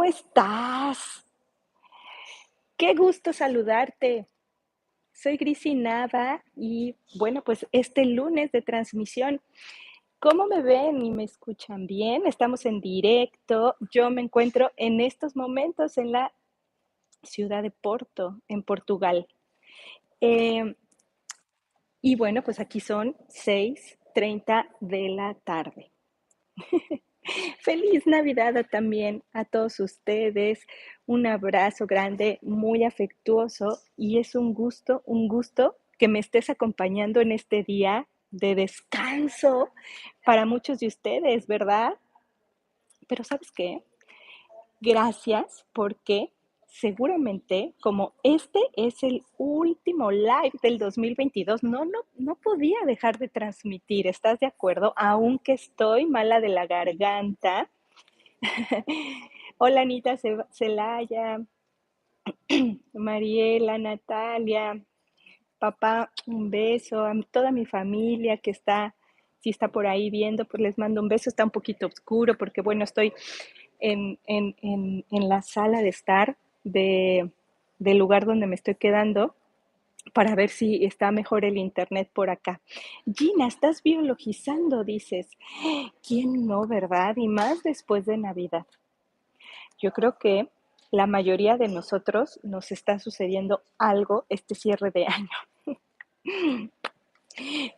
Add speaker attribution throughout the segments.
Speaker 1: estás? Qué gusto saludarte. Soy Grisi Nava y bueno, pues este lunes de transmisión, ¿cómo me ven y me escuchan bien? Estamos en directo. Yo me encuentro en estos momentos en la ciudad de Porto, en Portugal. Eh, y bueno, pues aquí son 6:30 de la tarde. Feliz Navidad también a todos ustedes. Un abrazo grande, muy afectuoso y es un gusto que me estés acompañando en este día de descanso para muchos de ustedes, ¿verdad? Pero ¿sabes qué? Gracias porque seguramente como este es el último live del 2022, no podía dejar de transmitir, ¿estás de acuerdo? Aunque estoy mala de la garganta. Hola Anita Celaya, Mariela, Natalia, papá, un beso, a toda mi familia que está, si está por ahí viendo, pues les mando un beso, está un poquito oscuro porque bueno, estoy en la sala de estar del lugar donde me estoy quedando para ver si está mejor el internet por acá. Gina, estás biologizando, dices. ¿Quién no, verdad? Y más después de Navidad. Yo creo que la mayoría de nosotros nos está sucediendo algo este cierre de año.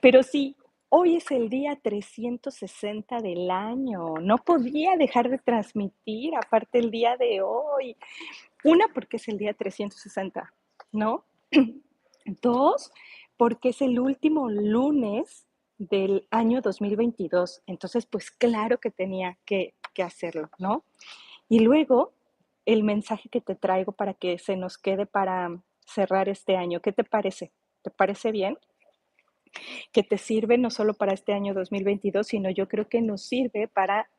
Speaker 1: Pero sí, hoy es el día 360 del año. No podía dejar de transmitir, aparte el día de hoy. Una, porque es el día 360, ¿no? Dos, porque es el último lunes del año 2022. Entonces, pues claro que tenía que hacerlo, ¿no? Y luego, el mensaje que te traigo para que se nos quede para cerrar este año. ¿Qué te parece? ¿Te parece bien? Que te sirve no solo para este año 2022, sino yo creo que nos sirve para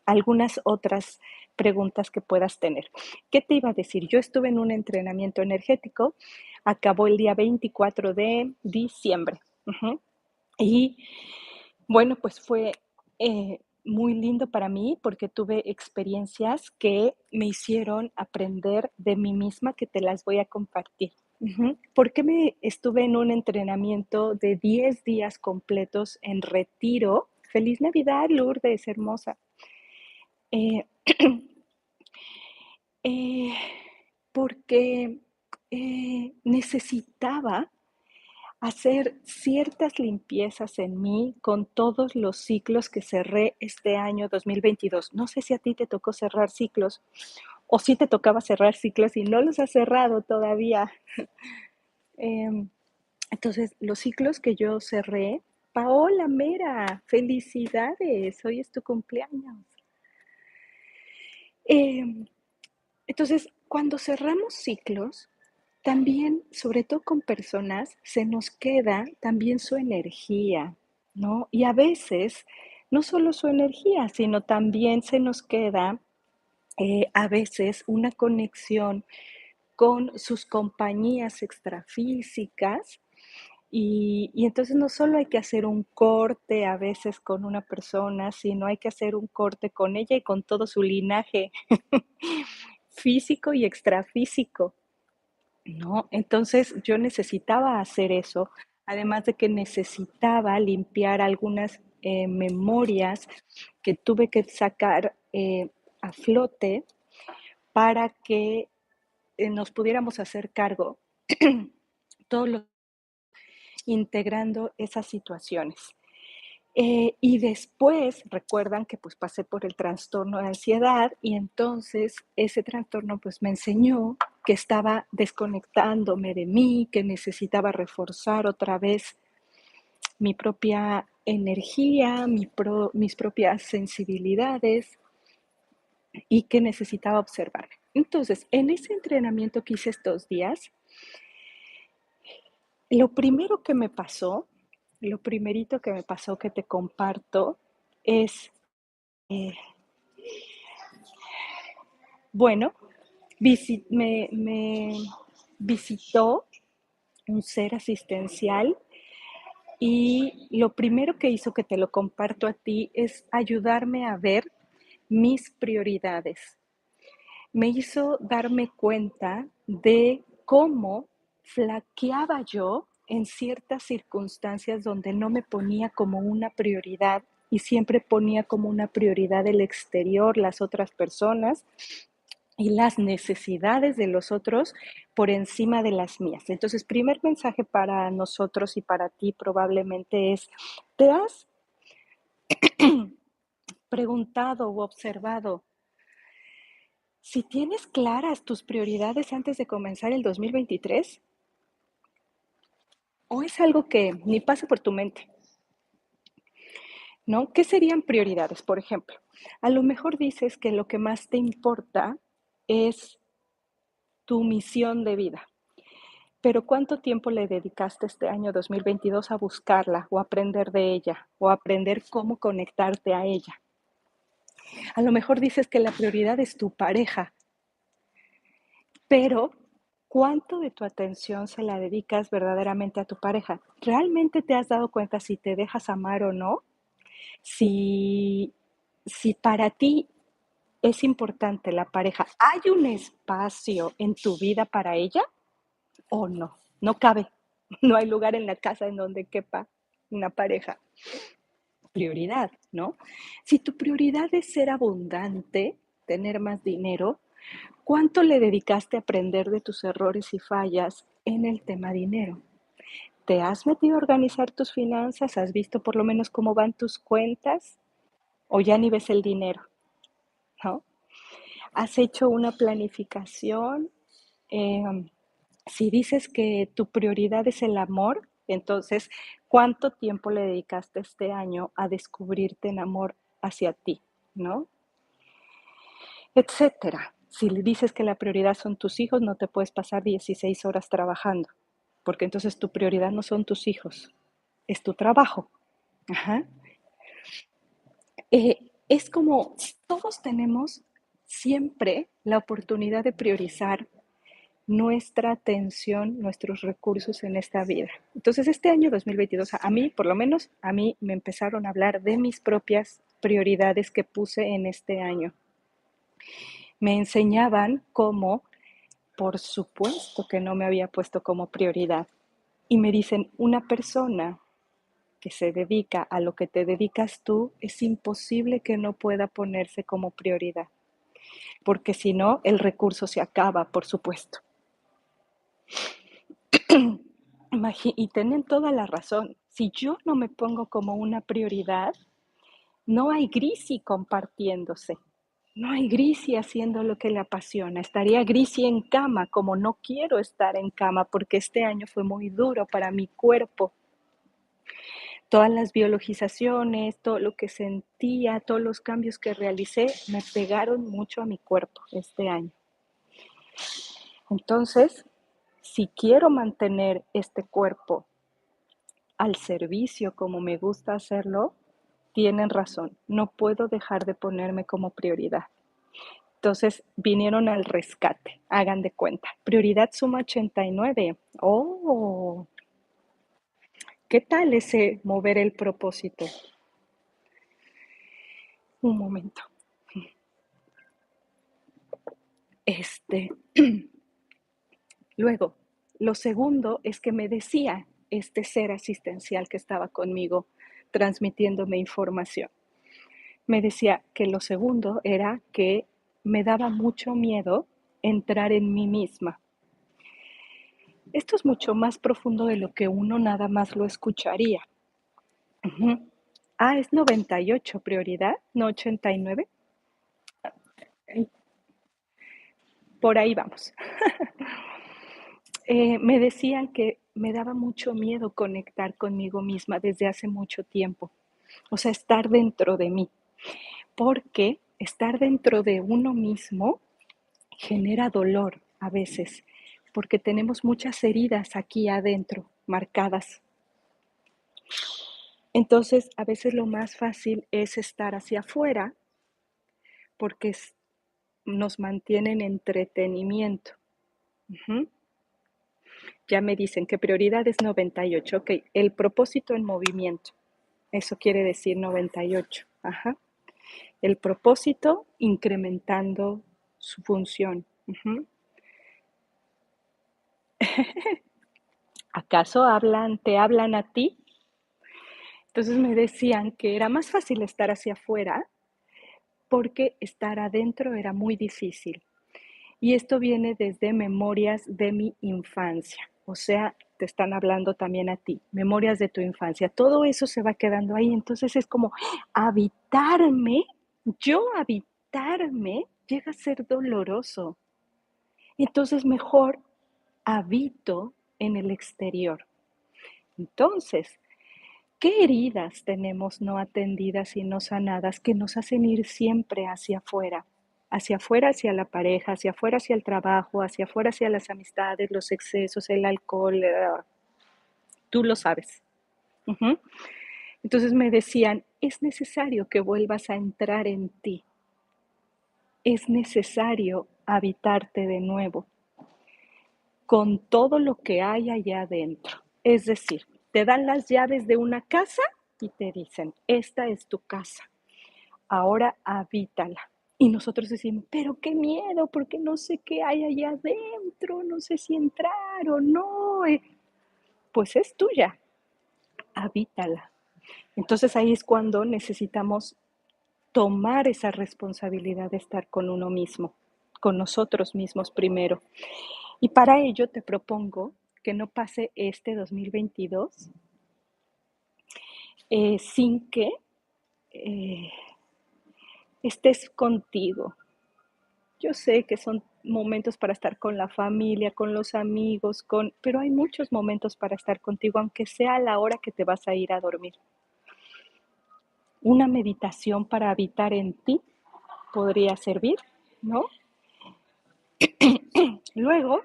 Speaker 1: algunas otras preguntas que puedas tener. ¿Qué te iba a decir? Yo estuve en un entrenamiento energético, acabó el día 24 de diciembre. Y bueno, pues fue muy lindo para mí porque tuve experiencias que me hicieron aprender de mí misma que te las voy a compartir. Porque me estuve en un entrenamiento de 10 días completos en retiro. Feliz Navidad, Lourdes, hermosa. Eh, eh, porque necesitaba hacer ciertas limpiezas en mí con todos los ciclos que cerré este año 2022. No sé si a ti te tocó cerrar ciclos o si te tocaba cerrar ciclos y no los has cerrado todavía. Em, entonces, los ciclos que yo cerré, Paola Mera, felicidades, hoy es tu cumpleaños. Em, entonces, cuando cerramos ciclos, también, sobre todo con personas, se nos queda también su energía, ¿no? Y a veces, no solo su energía, sino también se nos queda a veces una conexión con sus compañías extrafísicas y entonces no solo hay que hacer un corte a veces con una persona, sino hay que hacer un corte con ella y con todo su linaje físico y extrafísico. No, entonces yo necesitaba hacer eso, además de que necesitaba limpiar algunas memorias que tuve que sacar a flote para que nos pudiéramos hacer cargo todos los integrando esas situaciones. Y después recuerdan que pues pasé por el trastorno de ansiedad y entonces ese trastorno pues me enseñó que estaba desconectándome de mí, que necesitaba reforzar otra vez mi propia energía, mis propias sensibilidades y que necesitaba observarme. Entonces, en ese entrenamiento que hice estos días, lo primero que me pasó, lo primerito que me pasó que te comparto es eh, bueno, me visitó un ser asistencial y lo primero que hizo, que te lo comparto a ti, es ayudarme a ver mis prioridades. me hizo darme cuenta de cómo flaqueaba yo en ciertas circunstancias donde no me ponía como una prioridad y siempre ponía como una prioridad el exterior, las otras personas y las necesidades de los otros por encima de las mías. Entonces, primer mensaje para nosotros y para ti probablemente es, ¿te has preguntado o observado si tienes claras tus prioridades antes de comenzar el 2023? ¿O es algo que ni pasa por tu mente? ¿No? ¿Qué serían prioridades? Por ejemplo, a lo mejor dices que lo que más te importa es tu misión de vida, pero ¿cuánto tiempo le dedicaste este año 2022 a buscarla o a aprender de ella o a aprender cómo conectarte a ella? A lo mejor dices que la prioridad es tu pareja, pero ¿cuánto de tu atención se la dedicas verdaderamente a tu pareja? ¿Realmente te has dado cuenta si te dejas amar o no? Si, si para ti es importante la pareja, ¿hay un espacio en tu vida para ella o no? No cabe, no hay lugar en la casa en donde quepa una pareja. Prioridad, ¿no? Si tu prioridad es ser abundante, tener más dinero, ¿cuánto le dedicaste a aprender de tus errores y fallas en el tema dinero? ¿Te has metido a organizar tus finanzas? ¿Has visto por lo menos cómo van tus cuentas? ¿O ya ni ves el dinero? ¿No? ¿Has hecho una planificación? Eh, si dices que tu prioridad es el amor, entonces, ¿cuánto tiempo le dedicaste este año a descubrirte en amor hacia ti? ¿No? Etcétera. Si le dices que la prioridad son tus hijos, no te puedes pasar 16 horas trabajando, porque entonces tu prioridad no son tus hijos, es tu trabajo. Ajá. Es como todos tenemos siempre la oportunidad de priorizar nuestra atención, nuestros recursos en esta vida. Entonces, este año 2022, a mí, por lo menos, a mí me empezaron a hablar de mis propias prioridades que puse en este año. Me enseñaban cómo, por supuesto que no me había puesto como prioridad. Y me dicen, una persona que se dedica a lo que te dedicas tú, es imposible que no pueda ponerse como prioridad, porque si no, el recurso se acaba, por supuesto. Y tienen toda la razón. Si yo no me pongo como una prioridad, no hay Grisi compartiéndose. No hay Grisi haciendo lo que le apasiona. Estaría Grisi en cama, como no quiero estar en cama, porque este año fue muy duro para mi cuerpo. Todas las biologizaciones, todo lo que sentía, todos los cambios que realicé, me pegaron mucho a mi cuerpo este año. Entonces, si quiero mantener este cuerpo al servicio como me gusta hacerlo, tienen razón, no puedo dejar de ponerme como prioridad. Entonces vinieron al rescate, hagan de cuenta. Prioridad suma 89. Oh, ¿qué tal ese mover el propósito? Un momento. Luego, lo segundo es que me decía este ser asistencial que estaba conmigo transmitiéndome información. Me decía que lo segundo era que me daba mucho miedo entrar en mí misma. Esto es mucho más profundo de lo que uno nada más lo escucharía. Uh-huh. Es 98 prioridad, no 89. Por ahí vamos. Me decían que me daba mucho miedo conectar conmigo misma desde hace mucho tiempo. O sea, estar dentro de mí. Porque estar dentro de uno mismo genera dolor a veces, porque tenemos muchas heridas aquí adentro, marcadas. Entonces, a veces lo más fácil es estar hacia afuera, porque nos mantiene en entretenimiento. Uh-huh. Ya me dicen que prioridad es 98. Ok, el propósito en movimiento. Eso quiere decir 98. Ajá. El propósito incrementando su función. Ujú. ¿Acaso te hablan a ti? Entonces me decían que era más fácil estar hacia afuera porque estar adentro era muy difícil. Y esto viene desde memorias de mi infancia. O sea, te están hablando también a ti, memorias de tu infancia. Todo eso se va quedando ahí. Entonces es como habitarme, yo habitarme llega a ser doloroso. Entonces mejor habito en el exterior. Entonces, ¿qué heridas tenemos no atendidas y no sanadas que nos hacen ir siempre hacia afuera? Hacia afuera, hacia la pareja, hacia afuera, hacia el trabajo, hacia afuera, hacia las amistades, los excesos, el alcohol, tú lo sabes. Ujú. Entonces me decían, es necesario que vuelvas a entrar en ti, es necesario habitarte de nuevo con todo lo que hay allá adentro. Es decir, te dan las llaves de una casa y te dicen, esta es tu casa, ahora habítala. Y nosotros decimos, pero qué miedo, porque no sé qué hay allá adentro, no sé si entrar o no. Pues es tuya, habítala. Entonces ahí es cuando necesitamos tomar esa responsabilidad de estar con uno mismo, con nosotros mismos primero. Y para ello te propongo que no pase este 2022 sin que eh, estés contigo. Yo sé que son momentos para estar con la familia, con los amigos, pero hay muchos momentos para estar contigo, aunque sea a la hora que te vas a ir a dormir. Una meditación para habitar en ti podría servir, ¿no? Luego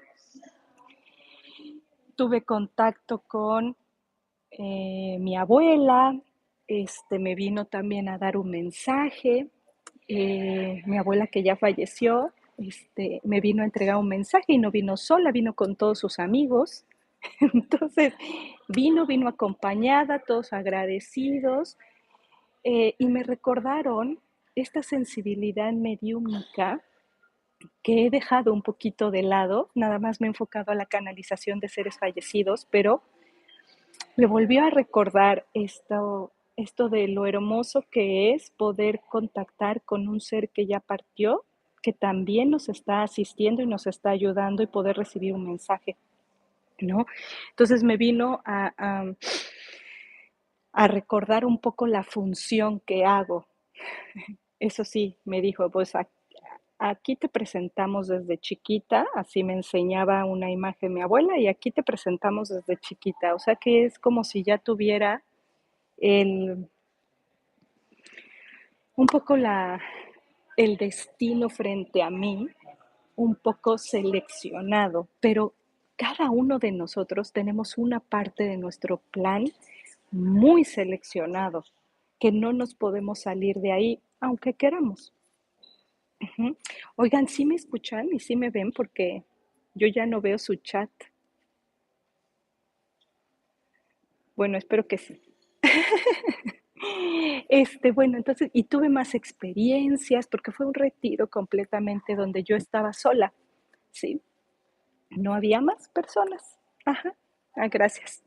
Speaker 1: tuve contacto con mi abuela, me vino también a dar un mensaje. Mi abuela, que ya falleció, me vino a entregar un mensaje y no vino sola, vino con todos sus amigos. Entonces vino acompañada, todos agradecidos, y me recordaron esta sensibilidad mediúmica que he dejado un poquito de lado. Nada más me he enfocado a la canalización de seres fallecidos, pero me volvió a recordar esto de lo hermoso que es poder contactar con un ser que ya partió, que también nos está asistiendo y nos está ayudando, y poder recibir un mensaje, ¿no? Entonces me vino a recordar un poco la función que hago. Eso sí, me dijo, pues aquí te presentamos desde chiquita, así me enseñaba una imagen mi abuela, y aquí te presentamos desde chiquita. O sea que es como si ya tuviera el, un poco el destino frente a mí, un poco seleccionado, pero cada uno de nosotros tenemos una parte de nuestro plan muy seleccionado, que no nos podemos salir de ahí, aunque queramos. Ujú. Oigan, ¿sí me escuchan y sí me ven? Porque yo ya no veo su chat. Bueno, espero que sí. Bueno, entonces, y tuve más experiencias porque fue un retiro completamente donde yo estaba sola, ¿sí? No había más personas. Ajá. Ah, gracias.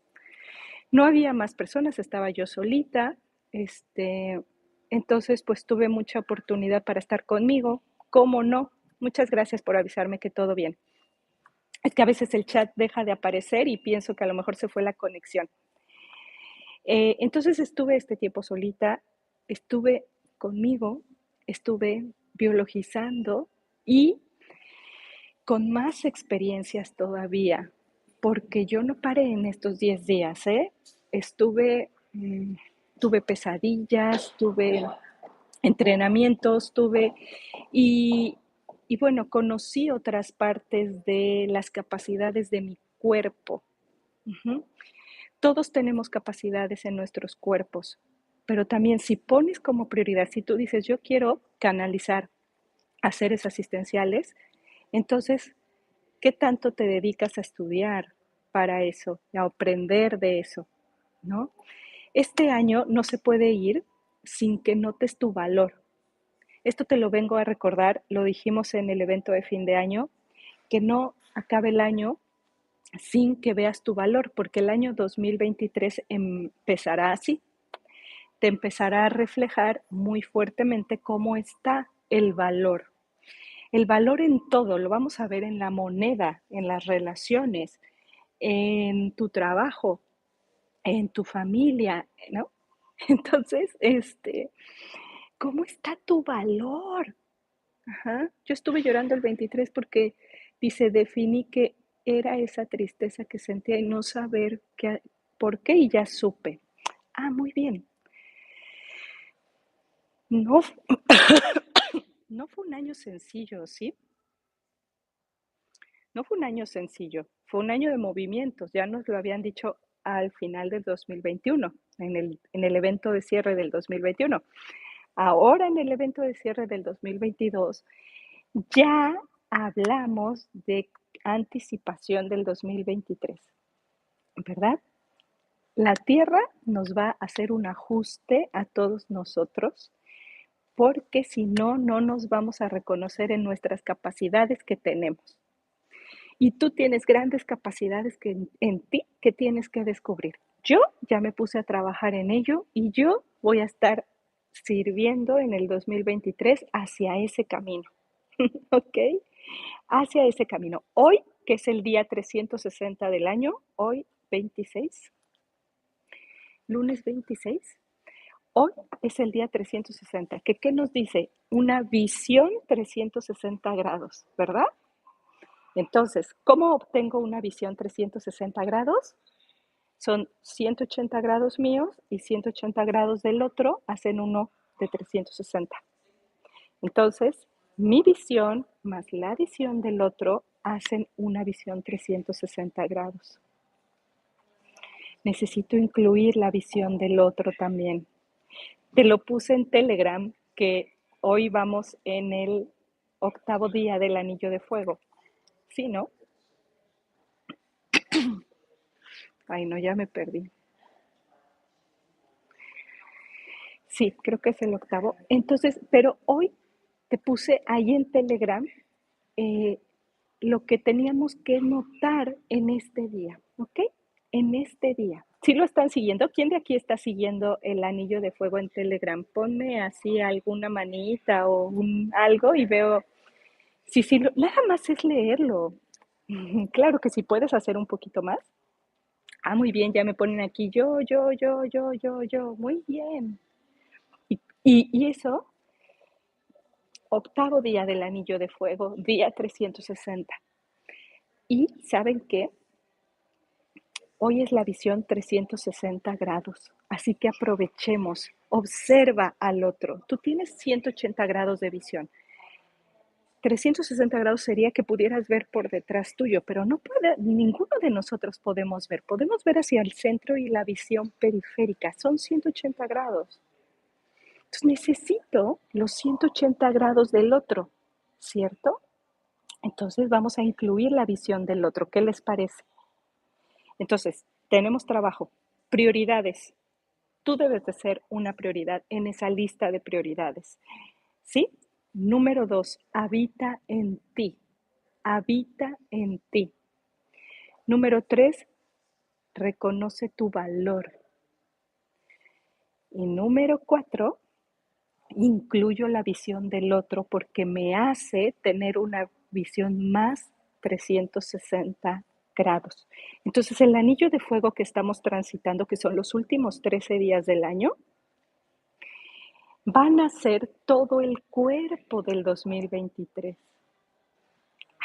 Speaker 1: No había más personas, estaba yo solita. Entonces, pues tuve mucha oportunidad para estar conmigo. ¿Cómo no? Muchas gracias por avisarme que todo bien. Es que a veces el chat deja de aparecer y pienso que a lo mejor se fue la conexión. Entonces estuve este tiempo solita, estuve conmigo, estuve biologizando y con más experiencias todavía, porque yo no paré en estos 10 días, ¿eh? Estuve, tuve pesadillas, tuve entrenamientos, y, y bueno, conocí otras partes de las capacidades de mi cuerpo. Ujú. Todos tenemos capacidades en nuestros cuerpos, pero también si pones como prioridad, si tú dices, yo quiero canalizar a seres asistenciales, entonces, ¿qué tanto te dedicas a estudiar para eso, a aprender de eso, ¿no? Este año no se puede ir sin que notes tu valor. Esto te lo vengo a recordar, lo dijimos en el evento de fin de año, que no acabe el año sin que veas tu valor, porque el año 2023 empezará así, te empezará a reflejar muy fuertemente cómo está el valor. El valor en todo, lo vamos a ver en la moneda, en las relaciones, en tu trabajo, en tu familia, ¿no? Entonces, ¿cómo está tu valor? Ajá. Yo estuve llorando el 23 porque dice, definí que era esa tristeza que sentía y no saber por qué y ya supe. Ah, muy bien. No, no fue un año sencillo, ¿sí? No fue un año sencillo, fue un año de movimientos, ya nos lo habían dicho al final del 2021, en el evento de cierre del 2021. Ahora en el evento de cierre del 2022 ya hablamos de anticipación del 2023, ¿verdad? La Tierra nos va a hacer un ajuste a todos nosotros porque si no, no nos vamos a reconocer en nuestras capacidades que tenemos. Y tú tienes grandes capacidades en ti que tienes que descubrir. Yo ya me puse a trabajar en ello y yo voy a estar sirviendo en el 2023 hacia ese camino, ¿ok? Hacia ese camino. Hoy, que es el día 360 del año, hoy 26, lunes 26, hoy es el día 360. ¿Qué nos dice? Una visión 360 grados, ¿verdad? Entonces, ¿cómo obtengo una visión 360 grados? Son 180 grados míos y 180 grados del otro hacen uno de 360. Entonces, mi visión más la visión del otro hacen una visión 360 grados. Necesito incluir la visión del otro también. Te lo puse en Telegram que hoy vamos en el 8º día del anillo de fuego. ¿Sí, no? Ay, no, ya me perdí. Sí, creo que es el 8º. Entonces, pero hoy te puse ahí en Telegram eh, lo que teníamos que notar en este día, ¿ok? En este día. ¿Sí lo están siguiendo? ¿Quién de aquí está siguiendo el anillo de fuego en Telegram? Ponme así alguna manita o algo y veo. Sí, sí, nada más es leerlo. Claro que si puedes hacer un poquito más. Ah, muy bien, ya me ponen aquí yo. Muy bien. Y eso, 8º día del anillo de fuego, día 360. Y ¿saben qué? Hoy es la visión 360 grados, así que aprovechemos, observa al otro. Tú tienes 180 grados de visión. 360 grados sería que pudieras ver por detrás tuyo, pero no puede, ninguno de nosotros podemos ver. Podemos ver hacia el centro y la visión periférica. Son 180 grados. Entonces necesito los 180 grados del otro, ¿cierto? Entonces vamos a incluir la visión del otro. ¿Qué les parece? Entonces, tenemos trabajo, prioridades. Tú debes de ser una prioridad en esa lista de prioridades. ¿Sí? Número 2, habita en ti. Habita en ti. Número 3, reconoce tu valor. Y número 4, incluyo la visión del otro porque me hace tener una visión más 360 grados. Entonces, el anillo de fuego que estamos transitando, que son los últimos 13 días del año, van a ser todo el cuerpo del 2023.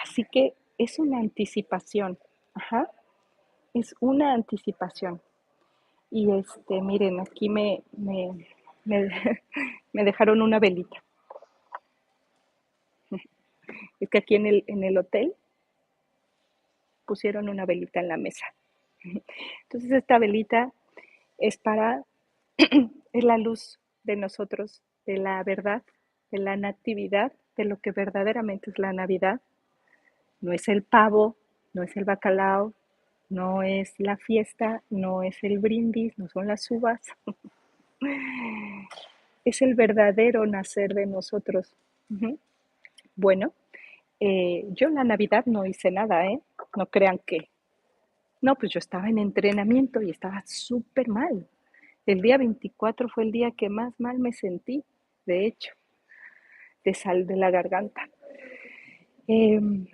Speaker 1: Así que es una anticipación. Ajá, es una anticipación. Y miren, aquí me, me dejaron una velita. Es que aquí en el hotel pusieron una velita en la mesa. Entonces esta velita es es la luz de nosotros, de la verdad, de la natividad, de lo que verdaderamente es la Navidad. No es el pavo, no es el bacalao, no es la fiesta, no es el brindis, no son las uvas. es el verdadero nacer de nosotros. Ujú. Bueno, yo en la Navidad no hice nada, ¿eh? No crean que. No, pues yo estaba en entrenamiento y estaba súper mal. El día 24 fue el día que más mal me sentí, de hecho, de sal de la garganta. Em,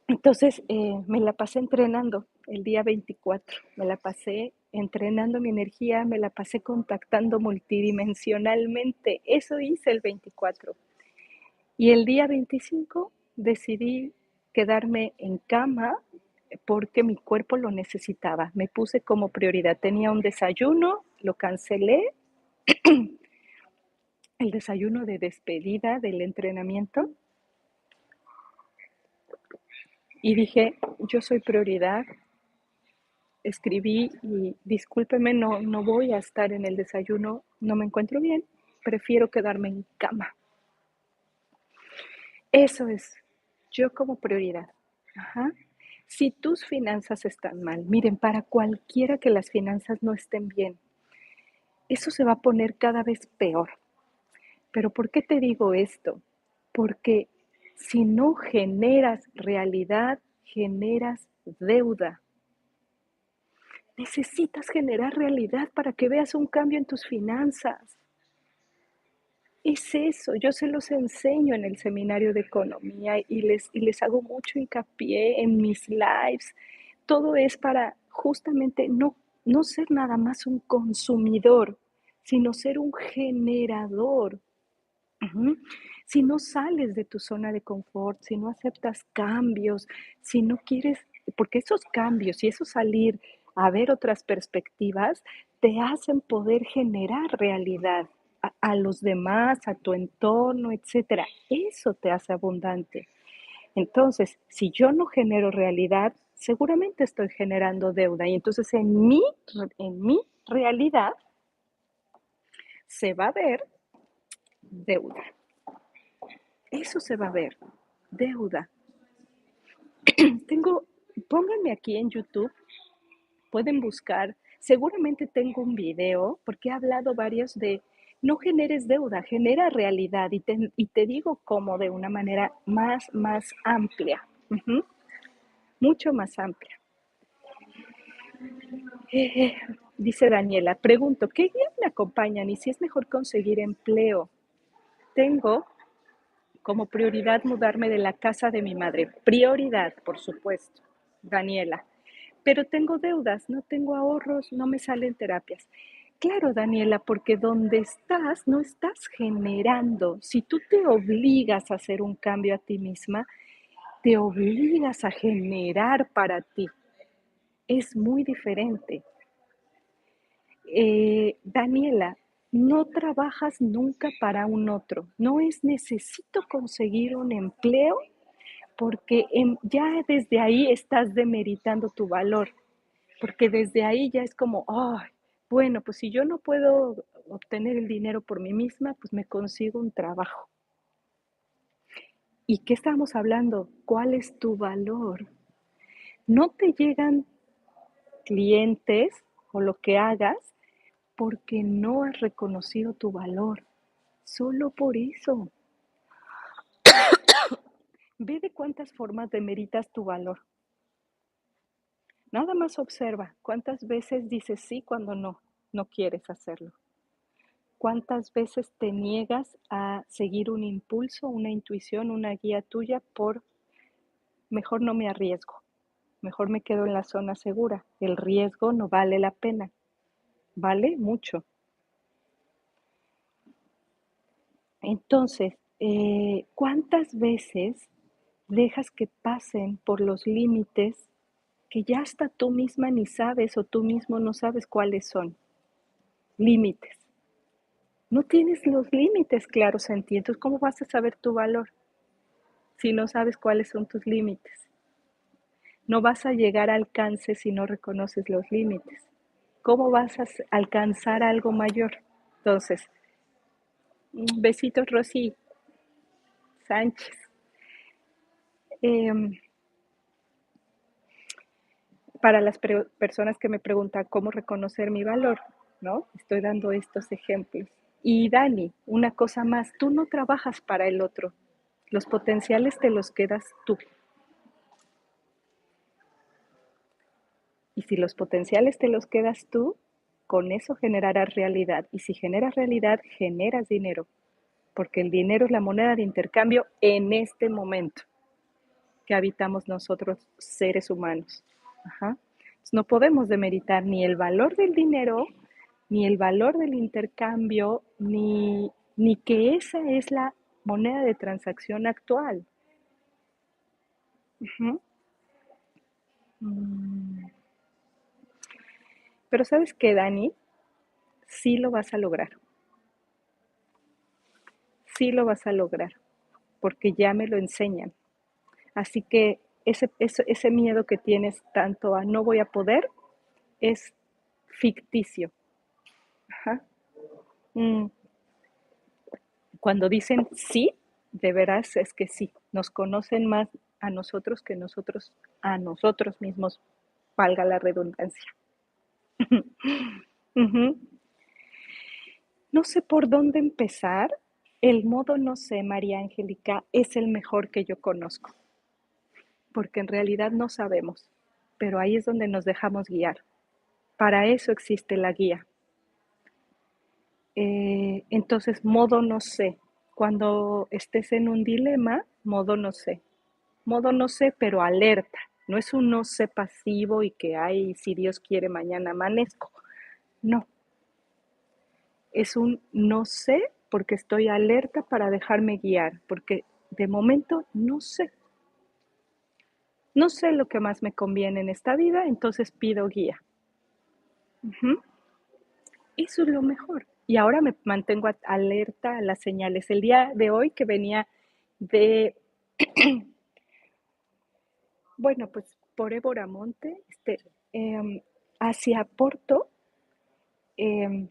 Speaker 1: entonces, me la pasé entrenando el día 24, me la pasé entrenando mi energía, me la pasé contactando multidimensionalmente. Eso hice el 24. Y el día 25 decidí quedarme en cama porque mi cuerpo lo necesitaba. Me puse como prioridad. Tenía un desayuno, lo cancelé, el desayuno de despedida del entrenamiento, y dije, yo soy prioridad. Escribí y discúlpeme, no voy a estar en el desayuno, no me encuentro bien, prefiero quedarme en cama. Eso es, yo como prioridad. Ajá. Si tus finanzas están mal, miren, para cualquiera que las finanzas no estén bien, eso se va a poner cada vez peor. Pero ¿por qué te digo esto? Porque si no generas realidad, generas deuda. Necesitas generar realidad para que veas un cambio en tus finanzas. Es eso, yo se los enseño en el seminario de economía y les hago mucho hincapié en mis lives. Todo es para justamente no ser nada más un consumidor, sino ser un generador. Ujú. Si no sales de tu zona de confort, si no aceptas cambios, si no quieres, porque esos cambios y eso salir a ver otras perspectivas te hacen poder generar realidad a los demás, a tu entorno, etcétera. Eso te hace abundante. Entonces, si yo no genero realidad, seguramente estoy generando deuda y entonces en mi realidad se va a ver deuda. Eso se va a ver, deuda. Tengo, pónganme aquí en YouTube, pueden buscar, seguramente tengo un video, porque he hablado varios de no generes deuda, genera realidad y te digo cómo de una manera más amplia, mucho más amplia. Eh, Dice Daniela, pregunto, ¿qué guías me acompañan y si es mejor conseguir empleo? Tengo como prioridad mudarme de la casa de mi madre. Prioridad, por supuesto, Daniela. Pero tengo deudas, no tengo ahorros, no me salen terapias. Claro, Daniela, porque donde estás no estás generando. Si tú te obligas a hacer un cambio a ti misma, te obligas a generar para ti. Es muy diferente. Daniela, no trabajas nunca para un otro. No es necesito conseguir un empleo porque ya desde ahí estás demeritando tu valor, porque desde ahí ya es como, ay, bueno, pues si yo no puedo obtener el dinero por mí misma, pues me consigo un trabajo. ¿Y qué estamos hablando? ¿Cuál es tu valor? No te llegan clientes o lo que hagas porque no has reconocido tu valor. Solo por eso. Ve de cuántas formas demeritas tu valor. Nada más observa cuántas veces dices sí cuando no quieres hacerlo. ¿Cuántas veces te niegas a seguir un impulso, una intuición, una guía tuya por mejor no me arriesgo, mejor me quedo en la zona segura? El riesgo no vale la pena, vale mucho. Entonces, ¿cuántas veces dejas que pasen por los límites que ya hasta tú misma ni sabes o tú mismo no sabes cuáles son? Límites. No tienes los límites claros en ti, entonces ¿cómo vas a saber tu valor si no sabes cuáles son tus límites? No vas a llegar a alcance si no reconoces los límites. ¿Cómo vas a alcanzar algo mayor? Entonces, besitos, Rosy Sánchez. Eh, para las personas que me preguntan cómo reconocer mi valor, ¿no? Estoy dando estos ejemplos. Y Dani, una cosa más, tú no trabajas para el otro, los potenciales te los quedas tú. Y si los potenciales te los quedas tú, con eso generarás realidad. Y si generas realidad, generas dinero, porque el dinero es la moneda de intercambio en este momento que habitamos nosotros, seres humanos. Ajá. Entonces, no podemos demeritar ni el valor del dinero, ni el valor del intercambio, ni que esa es la moneda de transacción actual. Ujú. Mm. Pero ¿sabes qué, Dani? Sí lo vas a lograr, sí lo vas a lograr, porque ya me lo enseñan. Así que ese miedo que tienes tanto a no voy a poder es ficticio. Ajá. Mm. Cuando dicen sí, de veras es que sí, nos conocen más a nosotros que nosotros a nosotros mismos, valga la redundancia. Ujú. No sé por dónde empezar. El modo no sé, María Angélica, es el mejor que yo conozco, porque en realidad no sabemos, pero ahí es donde nos dejamos guiar. Para eso existe la guía. Entonces, modo no sé. Cuando estés en un dilema, modo no sé. Modo no sé, pero alerta. No es un no sé pasivo y que, ay, si Dios quiere, mañana amanezco. No, es un no sé porque estoy alerta para dejarme guiar, porque de momento no sé. No sé lo que más me conviene en esta vida, entonces pido guía. Ujú. Eso es lo mejor. Y ahora me mantengo alerta a las señales. El día de hoy que venía de, bueno, pues por Évora Monte, hacia Porto, eh,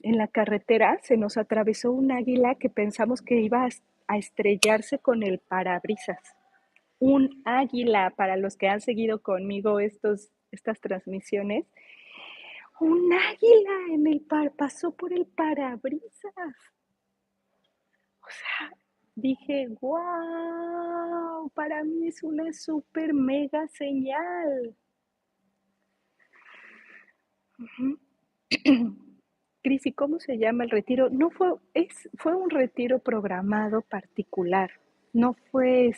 Speaker 1: en la carretera se nos atravesó un águila que pensamos que iba a estrellarse con el parabrisas. Un águila, para los que han seguido conmigo estas transmisiones, un águila pasó por el parabrisas. O sea, dije, wow, para mí es una super mega señal. Uh-huh. Cris, ¿y cómo se llama el retiro? No fue, fue un retiro programado particular. No fue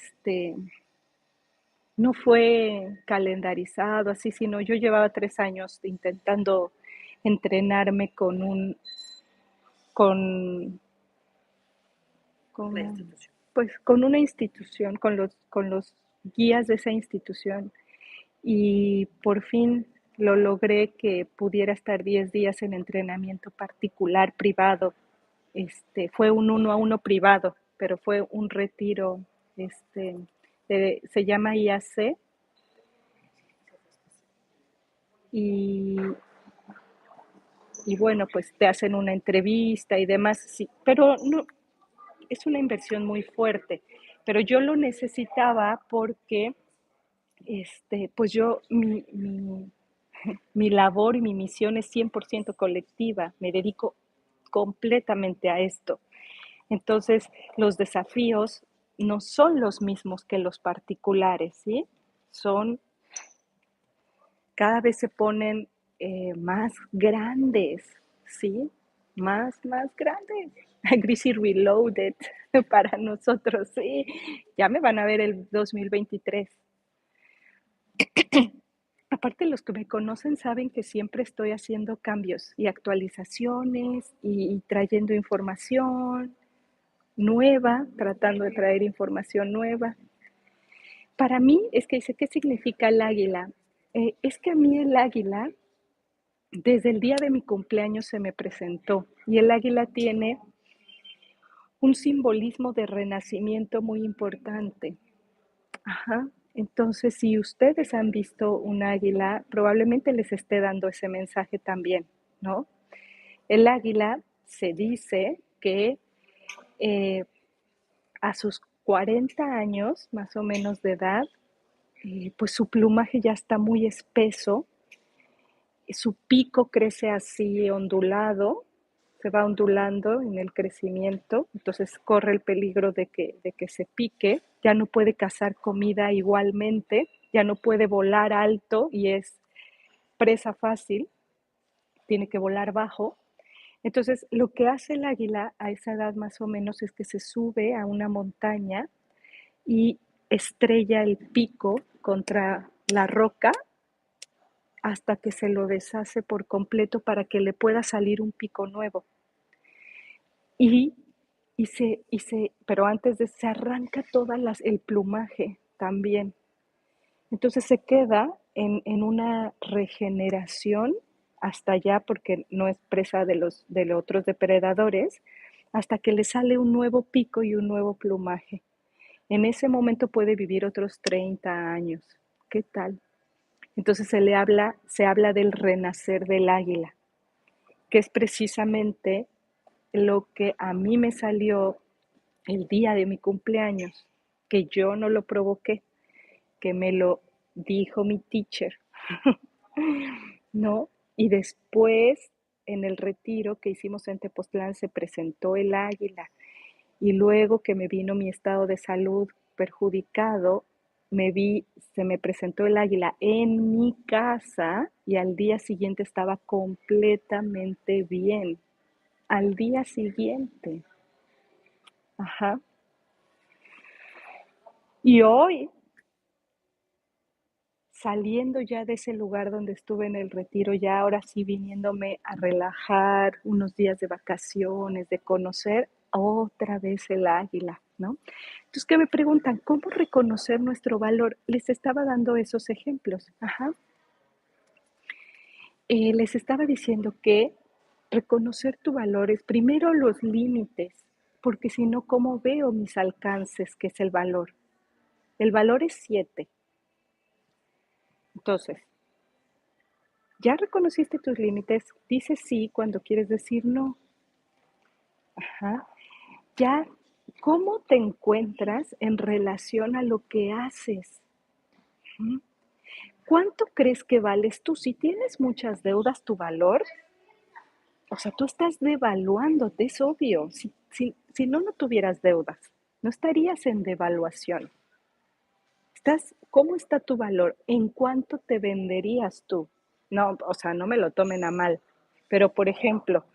Speaker 1: no fue calendarizado así, sino yo llevaba 3 años intentando entrenarme con, con, pues, con una institución, con los guías de esa institución. Y por fin lo logré que pudiera estar 10 días en entrenamiento particular, privado. Fue un 1 a 1 privado, pero fue un retiro, se llama IAC, y, y bueno, pues te hacen una entrevista y demás, sí, pero no, es una inversión muy fuerte, pero yo lo necesitaba porque, pues yo, mi labor y mi misión es 100% colectiva, me dedico completamente a esto. Entonces, los desafíos no son los mismos que los particulares, ¿sí? Son, cada vez se ponen más grandes, ¿sí? Más grandes. Greasy Reloaded para nosotros, sí. Ya me van a ver el 2023. Aparte, los que me conocen saben que siempre estoy haciendo cambios y actualizaciones y trayendo información nueva, tratando de traer información nueva. Para mí, es que dice, ¿qué significa el águila? Es que a mí el águila, desde el día de mi cumpleaños se me presentó y el águila tiene un simbolismo de renacimiento muy importante. Ajá. Entonces, si ustedes han visto un águila, probablemente les esté dando ese mensaje también, ¿no? El águila se dice que eh, a sus 40 años, más o menos de edad, pues su plumaje ya está muy espeso, su pico crece así ondulado, se va ondulando en el crecimiento, entonces corre el peligro de que se pique, ya no puede cazar comida igualmente, ya no puede volar alto y es presa fácil, tiene que volar bajo. Entonces, lo que hace el águila a esa edad más o menos es que se sube a una montaña y estrella el pico contra la roca hasta que se lo deshace por completo para que le pueda salir un pico nuevo. Y, pero antes de se arranca todo el plumaje también. Entonces se queda en una regeneración hasta allá, porque no es presa de los otros depredadores, hasta que le sale un nuevo pico y un nuevo plumaje. En ese momento puede vivir otros 30 años. ¿Qué tal? Entonces se habla del renacer del águila, que es precisamente lo que a mí me salió el día de mi cumpleaños, que yo no lo provoqué, que me lo dijo mi teacher, ¿no? Y después, en el retiro que hicimos en Tepoztlán, se presentó el águila. Y luego que me vino mi estado de salud perjudicado, se me presentó el águila en mi casa y al día siguiente estaba completamente bien. Al día siguiente. Ajá. Y hoy, saliendo ya de ese lugar donde estuve en el retiro, ya ahora sí viniéndome a relajar, unos días de vacaciones, de conocer otra vez el águila, ¿no? Entonces, que me preguntan, ¿cómo reconocer nuestro valor? Les estaba dando esos ejemplos. Ajá. Les estaba diciendo que reconocer tu valor es primero los límites, porque si no, ¿cómo veo mis alcances, que es el valor? El valor es 7. Entonces, ya reconociste tus límites, dices sí cuando quieres decir no. Ajá. Ya, ¿cómo te encuentras en relación a lo que haces? ¿Mm? ¿Cuánto crees que vales tú? Si tienes muchas deudas, tu valor, o sea, tú estás devaluándote, es obvio. Si no, no tuvieras deudas, no estarías en devaluación. ¿Cómo está tu valor? ¿En cuánto te venderías tú? No, o sea, no me lo tomen a mal, pero por ejemplo,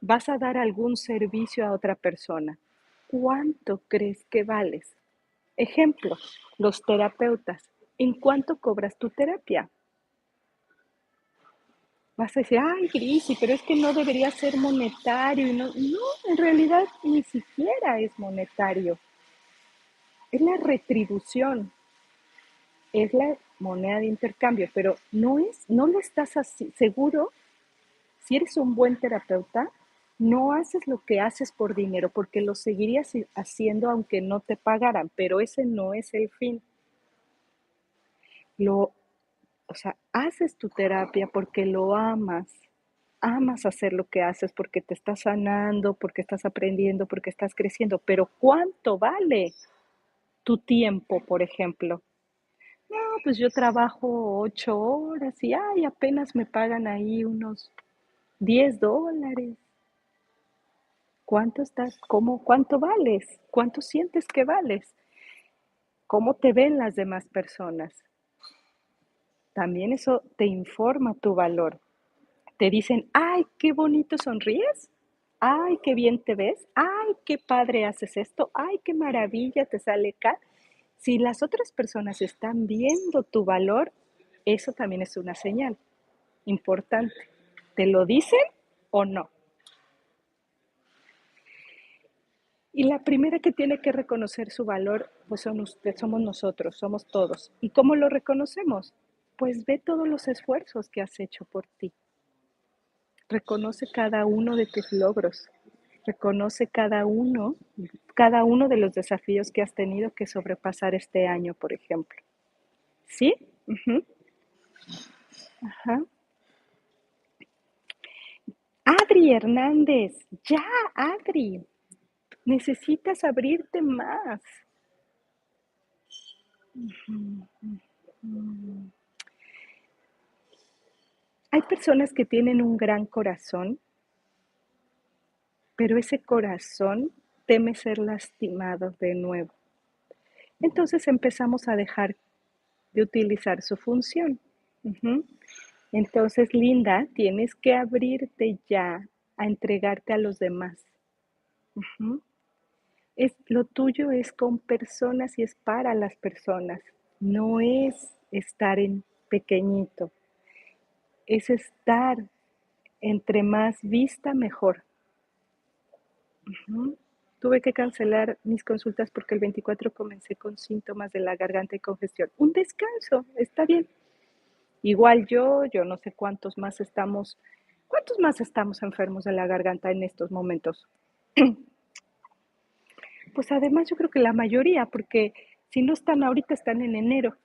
Speaker 1: vas a dar algún servicio a otra persona. ¿Cuánto crees que vales? Ejemplo, los terapeutas. ¿En cuánto cobras tu terapia? Vas a decir, ay, Grisi, pero es que no debería ser monetario. Y no, no, en realidad ni siquiera es monetario. Es la retribución, es la moneda de intercambio, pero no lo estás así. Seguro, si eres un buen terapeuta, no haces lo que haces por dinero, porque lo seguirías haciendo aunque no te pagaran, pero ese no es el fin. Lo, o sea, haces tu terapia porque lo amas. Amas hacer lo que haces porque te estás sanando, porque estás aprendiendo, porque estás creciendo. Pero ¿cuánto vale tu tiempo, por ejemplo? No, pues yo trabajo 8 horas y ay, apenas me pagan ahí unos $10. ¿Cuánto vales? ¿Cuánto sientes que vales? ¿Cómo te ven las demás personas? También eso te informa tu valor. Te dicen, ay, qué bonito sonríes, ay, qué bien te ves, ay, qué padre haces esto, ay, qué maravilla te sale acá. Si las otras personas están viendo tu valor, eso también es una señal importante. ¿Te lo dicen o no? Y la primera que tiene que reconocer su valor, pues somos nosotros, somos todos. ¿Y cómo lo reconocemos? Pues ve todos los esfuerzos que has hecho por ti. Reconoce cada uno de tus logros. Reconoce cada uno de los desafíos que has tenido que sobrepasar este año, por ejemplo. ¿Sí? Uh-huh. Ajá. Adri Hernández, ya, Adri, necesitas abrirte más. Hay personas que tienen un gran corazón pero ese corazón teme ser lastimado de nuevo. Entonces empezamos a dejar de utilizar su función. Ujú. Entonces, Linda, tienes que abrirte ya a entregarte a los demás. Ujú. Lo tuyo es con personas y es para las personas. No es estar en pequeñito, es estar entre más vista, mejor. Ujú. Tuve que cancelar mis consultas porque el 24 comencé con síntomas de la garganta y congestión. Un descanso, está bien. Igual yo no sé cuántos más estamos enfermos de la garganta en estos momentos. Pues además yo creo que la mayoría, porque si no están ahorita, están en enero,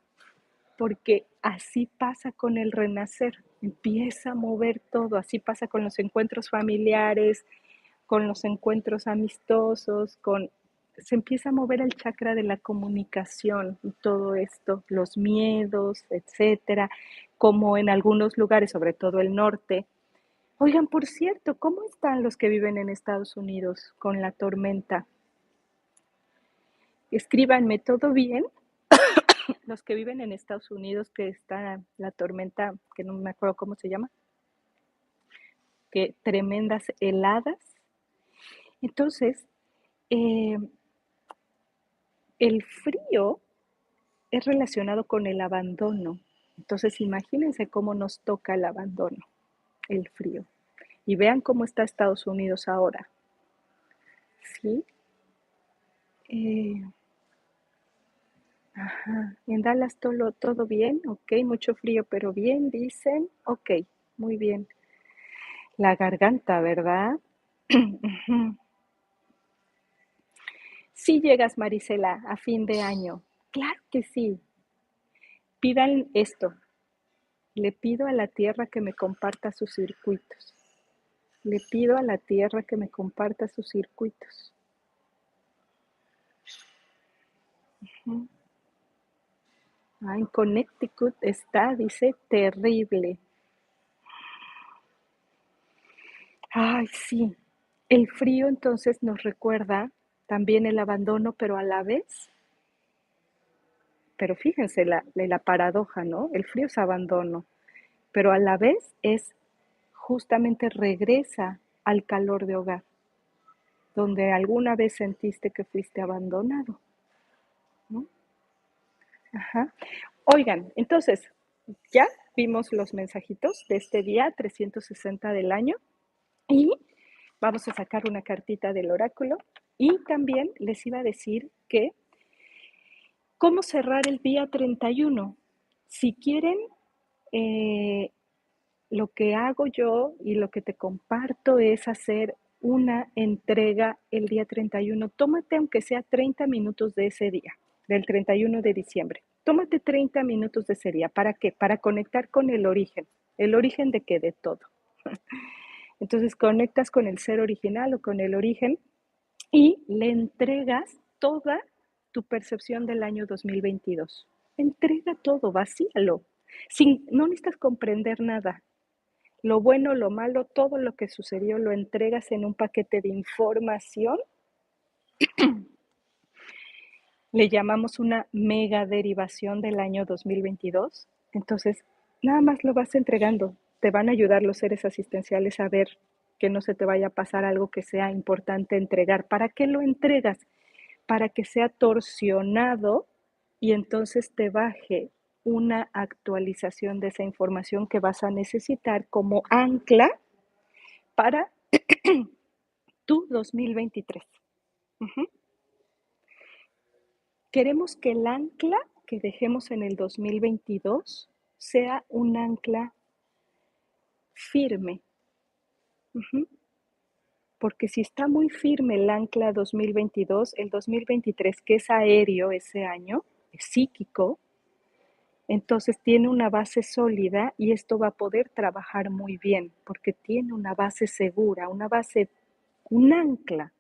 Speaker 1: porque así pasa con el renacer, empieza a mover todo, así pasa con los encuentros familiares, con los encuentros amistosos, se empieza a mover el chakra de la comunicación y todo esto, los miedos, etcétera, como en algunos lugares, sobre todo el norte. Oigan, por cierto, ¿cómo están los que viven en Estados Unidos con la tormenta? Escríbanme, ¿todo bien? Los que viven en Estados Unidos, que está la tormenta, que no me acuerdo cómo se llama, que tremendas heladas. Entonces, eh, el frío es relacionado con el abandono. Entonces, imagínense cómo nos toca el abandono, el frío. Y vean cómo está Estados Unidos ahora. ¿Sí? Eh, ajá. En Dallas todo bien, ok, mucho frío, pero bien, dicen, ok, muy bien. La garganta, ¿verdad? Sí llegas, Marisela, a fin de año. Claro que sí. Pidan esto. Le pido a la tierra que me comparta sus circuitos. Le pido a la tierra que me comparta sus circuitos. En Connecticut está, dice, terrible. Ay, sí. El frío entonces nos recuerda también el abandono, pero a la vez, pero fíjense la paradoja, ¿no? El frío es abandono, pero a la vez es justamente regresa al calor de hogar, donde alguna vez sentiste que fuiste abandonado, ¿no? Ajá. Oigan, entonces, ya vimos los mensajitos de este día 360 del año y vamos a sacar una cartita del oráculo y también les iba a decir que cómo cerrar el día 31. Si quieren, eh, lo que hago yo y lo que te comparto es hacer una entrega el día 31. Tómate aunque sea 30 minutos de ese día, del 31 de diciembre. Tómate 30 minutos de ese día. ¿Para qué? Para conectar con el origen. ¿El origen de qué? De todo. Entonces conectas con el ser original o con el origen y le entregas toda tu percepción del año 2022. Entrega todo, vacíalo. No necesitas comprender nada. Lo bueno, lo malo, todo lo que sucedió lo entregas en un paquete de información. Le llamamos una mega derivación del año 2022. Entonces, nada más lo vas entregando. Te van a ayudar los seres asistenciales a ver que no se te vaya a pasar algo que sea importante entregar. ¿Para qué lo entregas? Para que sea torsionado y entonces te baje una actualización de esa información que vas a necesitar como ancla para tu 2023. Uh-huh. Queremos que el ancla que dejemos en el 2022 sea un ancla firme. Uh-huh. Porque si está muy firme el ancla 2022, el 2023, que es aéreo ese año, es psíquico, entonces tiene una base sólida y esto va a poder trabajar muy bien, porque tiene una base segura, un ancla.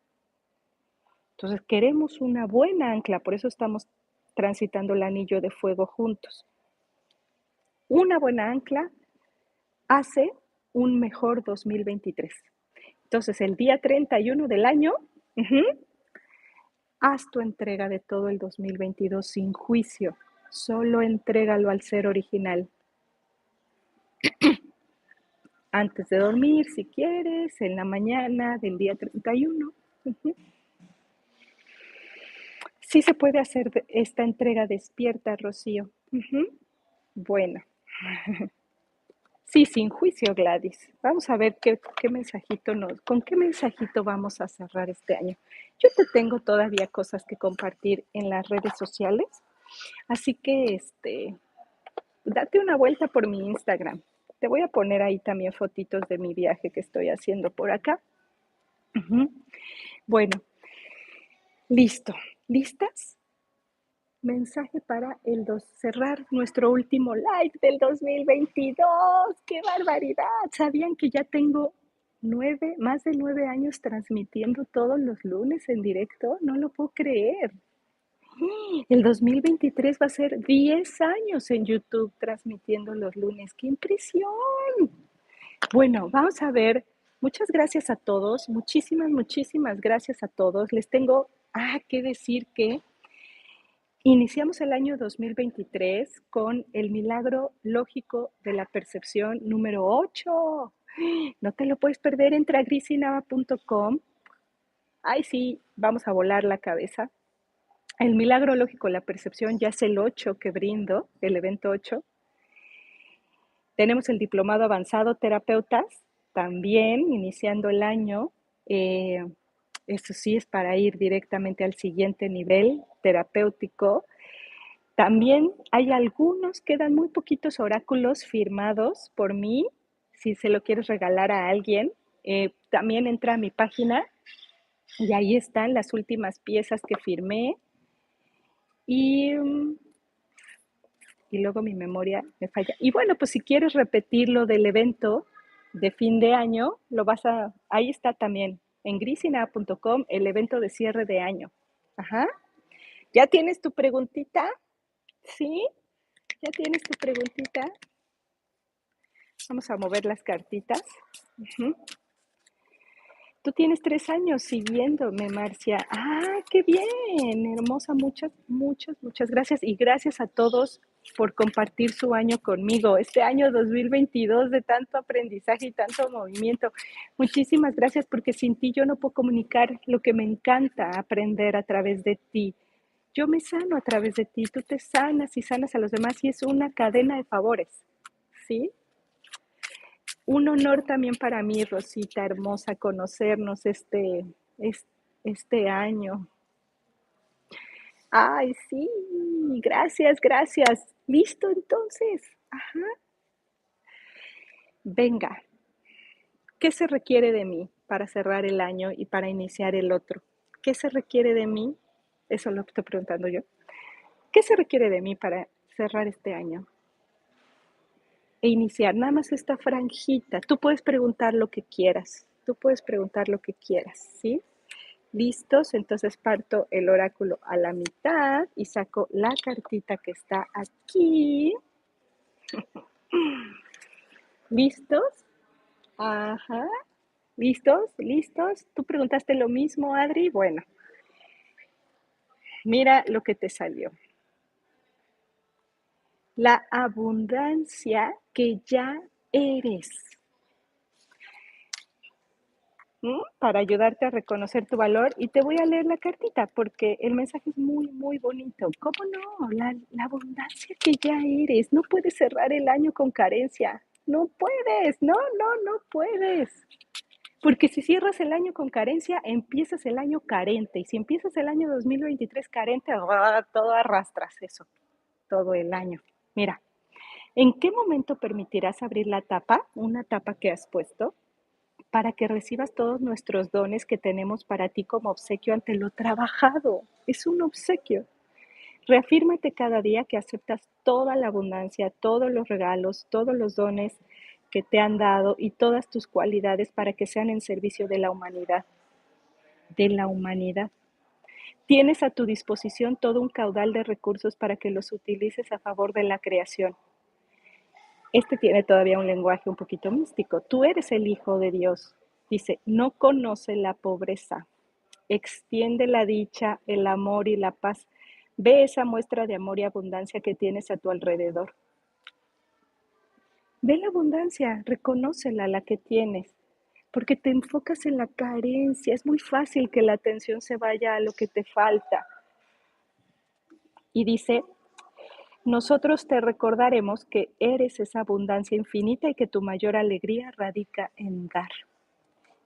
Speaker 1: Entonces queremos una buena ancla, por eso estamos transitando el anillo de fuego juntos. Una buena ancla hace un mejor 2023. Entonces, el día 31 del año, haz tu entrega de todo el 2022 sin juicio. Solo entrégalo al ser original. Antes de dormir, si quieres, en la mañana del día 31. Sí se puede hacer esta entrega despierta, Rocío. Bueno, sí, sin juicio, Gladys. Vamos a ver con qué mensajito vamos a cerrar este año. Yo te tengo todavía cosas que compartir en las redes sociales, así que date una vuelta por mi Instagram. Te voy a poner ahí también fotitos de mi viaje que estoy haciendo por acá. Bueno, listo. ¿Listas? Mensaje para cerrar nuestro último live del 2022. ¡Qué barbaridad! ¿Sabían que ya tengo más de 9 años transmitiendo todos los lunes en directo? No lo puedo creer. El 2023 va a ser 10 años en YouTube transmitiendo los lunes. ¡Qué impresión! Bueno, vamos a ver. Muchas gracias a todos. Muchísimas gracias a todos. Les tengo que decir que iniciamos el año 2023 con el milagro lógico de la percepción número 8. No te lo puedes perder, entra a grisinava.com. Ay, sí, vamos a volar la cabeza. El milagro lógico de la percepción ya es el 8 que brindo, el evento 8. Tenemos el diplomado avanzado terapeutas, también iniciando el año. Eso sí es para ir directamente al siguiente nivel terapéutico. También hay quedan muy poquitos oráculos firmados por mí, si se lo quieres regalar a alguien. También entra a mi página y ahí están las últimas piezas que firmé. Y luego mi memoria me falla. Y bueno, pues si quieres repetir lo del evento de fin de año, ahí está también, en grisina.com, el evento de cierre de año. Ajá. ¿Ya tienes tu preguntita? ¿Sí? ¿Ya tienes tu preguntita? Vamos a mover las cartitas. Tú tienes 3 años siguiéndome, Marcia. ¡Qué bien! Hermosa, muchas gracias. Y gracias a todos por compartir su año conmigo. Este año 2022 de tanto aprendizaje y tanto movimiento. Muchísimas gracias porque sin ti yo no puedo comunicar lo que me encanta aprender a través de ti. Yo me sano a través de ti, tú te sanas y sanas a los demás y es una cadena de favores, ¿sí? Un honor también para mí, Rosita, hermosa, conocernos este año. Ay, sí, gracias. ¿Listo entonces? Ajá. Venga, ¿qué se requiere de mí para cerrar el año y para iniciar el otro? ¿Qué se requiere de mí? Eso lo estoy preguntando yo. ¿Qué se requiere de mí para cerrar este año? E iniciar nada más esta franjita. Tú puedes preguntar lo que quieras. ¿Sí? ¿Listos? Entonces parto el oráculo a la mitad y saco la cartita que está aquí. ¿Listos? Ajá. ¿Listos? ¿Tú preguntaste lo mismo, Adri? Bueno, mira lo que te salió. La abundancia que ya eres. Para ayudarte a reconocer tu valor y te voy a leer la cartita porque el mensaje es muy bonito. ¿Cómo no? La abundancia que ya eres. No puedes cerrar el año con carencia. No puedes, no puedes. Porque si cierras el año con carencia, empiezas el año carente. Y si empiezas el año 2023 carente, todo arrastras eso, todo el año. Mira, ¿en qué momento permitirás abrir una tapa que has puesto? Para que recibas todos nuestros dones que tenemos para ti como obsequio ante lo trabajado. Es un obsequio. Reafírmate cada día que aceptas toda la abundancia, todos los regalos, todos los dones que te han dado y todas tus cualidades para que sean en servicio de la humanidad. De la humanidad. Tienes a tu disposición todo un caudal de recursos para que los utilices a favor de la creación. Tiene todavía un lenguaje un poquito místico. Tú eres el Hijo de Dios. Dice, no conoce la pobreza, extiende la dicha, el amor y la paz. Ve esa muestra de amor y abundancia que tienes a tu alrededor. Ve la abundancia, reconócela, la que tienes, porque te enfocas en la carencia. Es muy fácil que la atención se vaya a lo que te falta. Y dice, nosotros te recordaremos que eres esa abundancia infinita y que tu mayor alegría radica en dar.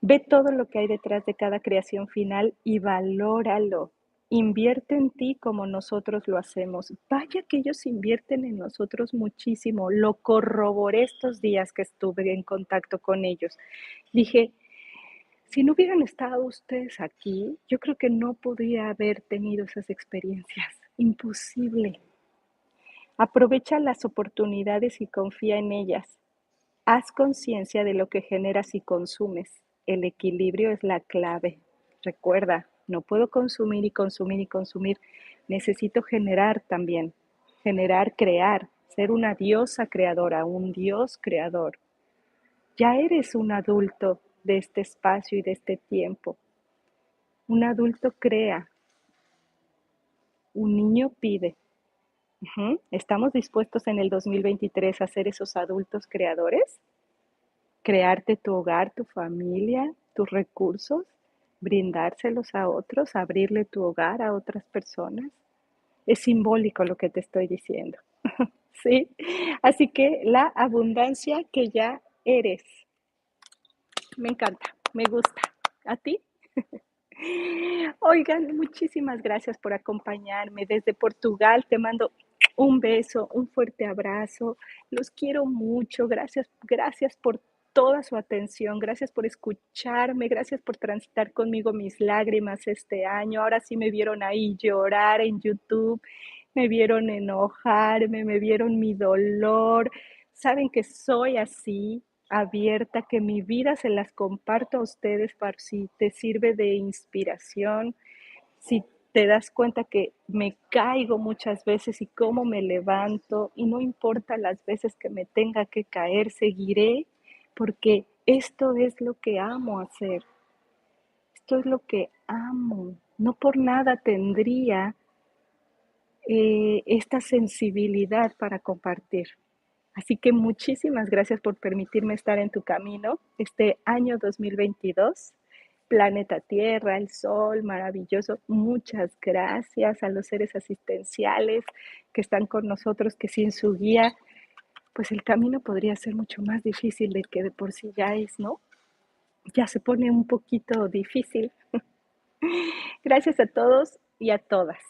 Speaker 1: Ve todo lo que hay detrás de cada creación final y valóralo. Invierte en ti como nosotros lo hacemos. Vaya que ellos invierten en nosotros muchísimo. Lo corroboré estos días que estuve en contacto con ellos. Dije, si no hubieran estado ustedes aquí, yo creo que no podría haber tenido esas experiencias. Imposible. Aprovecha las oportunidades y confía en ellas. Haz conciencia de lo que generas y consumes. El equilibrio es la clave. Recuerda, no puedo consumir y consumir y consumir. Necesito generar también. Generar, crear. Ser una diosa creadora, un dios creador. Ya eres un adulto de este espacio y de este tiempo. Un adulto crea. Un niño pide. ¿Estamos dispuestos en el 2023 a ser esos adultos creadores? Crearte tu hogar, tu familia, tus recursos, brindárselos a otros, abrirle tu hogar a otras personas. Es simbólico lo que te estoy diciendo, ¿sí? Así que la abundancia que ya eres. Me encanta, me gusta. ¿A ti? Oigan, muchísimas gracias por acompañarme. Desde Portugal te mando un beso, un fuerte abrazo. Los quiero mucho. Gracias, gracias por toda su atención. Gracias por escucharme. Gracias por transitar conmigo mis lágrimas este año. Ahora sí me vieron ahí llorar en YouTube. Me vieron enojarme, me vieron mi dolor. Saben que soy así, abierta, que mi vida se las comparto a ustedes para si te sirve de inspiración, si te das cuenta que me caigo muchas veces y cómo me levanto y no importa las veces que me tenga que caer, seguiré porque esto es lo que amo hacer, esto es lo que amo, no por nada tendría esta sensibilidad para compartir. Así que muchísimas gracias por permitirme estar en tu camino este año 2022. Planeta Tierra, el Sol, maravilloso. Muchas gracias a los seres asistenciales que están con nosotros, que sin su guía, pues el camino podría ser mucho más difícil del que de por sí ya es, ¿no? Ya se pone un poquito difícil. Gracias a todos y a todas.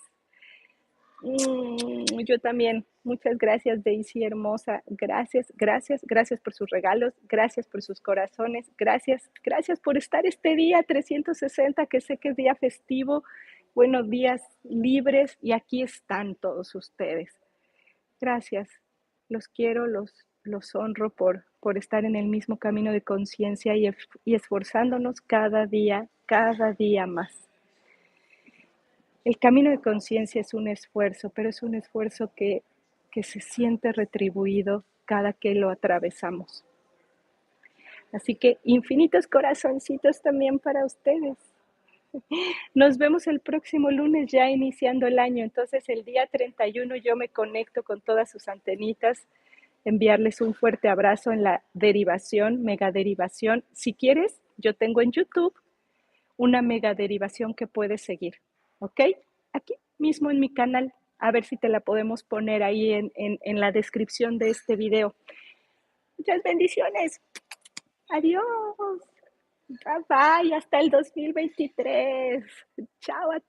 Speaker 1: Yo también. Muchas gracias, Daisy hermosa. Gracias, gracias, gracias por sus regalos, gracias por sus corazones, gracias, gracias por estar este día 360, que sé que es día festivo, buenos días libres y aquí están todos ustedes. Gracias, los quiero, los honro por estar en el mismo camino de conciencia y esforzándonos cada día más. El camino de conciencia es un esfuerzo, pero es un esfuerzo que se siente retribuido cada que lo atravesamos. Así que infinitos corazoncitos también para ustedes. Nos vemos el próximo lunes ya iniciando el año. Entonces el día 31 yo me conecto con todas sus antenitas, enviarles un fuerte abrazo en la derivación, megaderivación. Si quieres, yo tengo en YouTube una megaderivación que puedes seguir, ¿ok? Aquí mismo en mi canal, a ver si te la podemos poner ahí en la descripción de este video. Muchas bendiciones. Adiós. Bye bye. Hasta el 2023. Chao a todos.